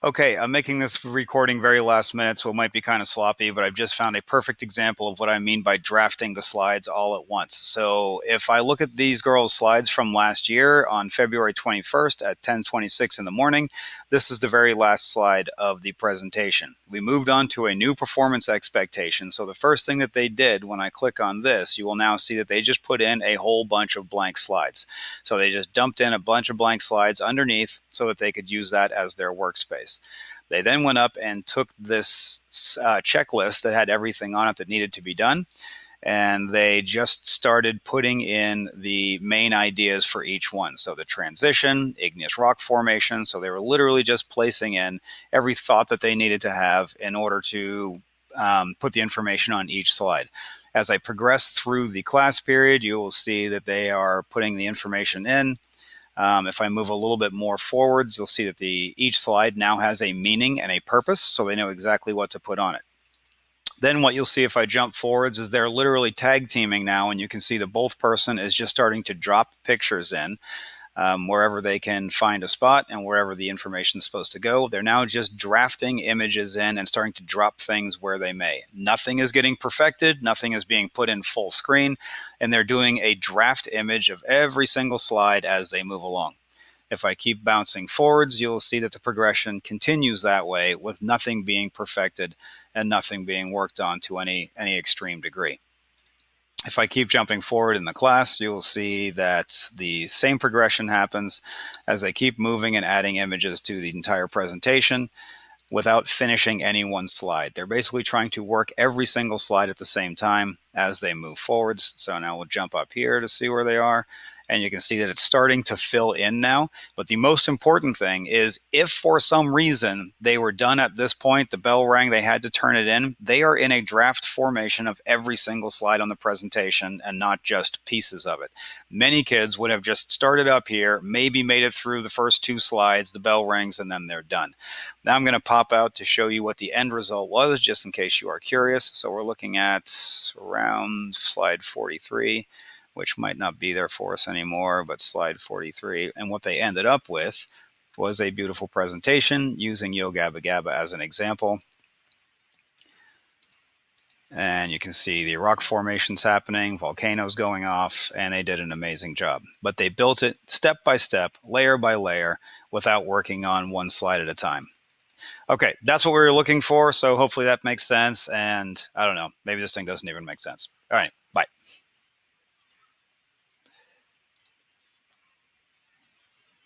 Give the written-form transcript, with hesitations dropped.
Okay, I'm making this recording very last minute, so it might be kind of sloppy, but I've just found a perfect example of what I mean by drafting the slides all at once. So if I look at these girls' slides from last year on February 21st at 10:26 in the morning, this is the very last slide of the presentation. We moved on to a new performance expectation. So the first thing that they did when I click on this, you will now see that they just put in a whole bunch of blank slides. So they just dumped in a bunch of blank slides underneath so that they could use that as their workspace. They then went up and took this checklist that had everything on it that needed to be done, and they just started putting in the main ideas for each one. So the transition, igneous rock formation. So they were literally just placing in every thought that they needed to have in order to put the information on each slide. As I progress through the class period, you will see that they are putting the information in. If I move a little bit more forwards, you'll see that each slide now has a meaning and a purpose, so they know exactly what to put on it. Then what you'll see if I jump forwards is they're literally tag teaming now, and you can see that both person is just starting to drop pictures in wherever they can find a spot and wherever the information is supposed to go. They're now just drafting images in and starting to drop things where they may. Nothing is getting perfected. Nothing is being put in full screen. And they're doing a draft image of every single slide as they move along. If I keep bouncing forwards, you'll see that the progression continues that way with nothing being perfected and nothing being worked on to any extreme degree. If I keep jumping forward in the class, you will see that the same progression happens as I keep moving and adding images to the entire presentation without finishing any one slide. They're basically trying to work every single slide at the same time as they move forwards. So now we'll jump up here to see where they are. And you can see that it's starting to fill in now. But the most important thing is if for some reason they were done at this point, the bell rang, they had to turn it in, they are in a draft formation of every single slide on the presentation and not just pieces of it. Many kids would have just started up here, maybe made it through the first two slides, the bell rings, and then they're done. Now I'm going to pop out to show you what the end result was, just in case you are curious. So we're looking at around slide 43, which might not be there for us anymore, but slide 43. And what they ended up with was a beautiful presentation using Yo Gabba Gabba as an example. And you can see the rock formations happening, volcanoes going off, and they did an amazing job. But they built it step by step, layer by layer, without working on one slide at a time. Okay, that's what we were looking for. So hopefully that makes sense. And I don't know, maybe this thing doesn't even make sense. All right, bye.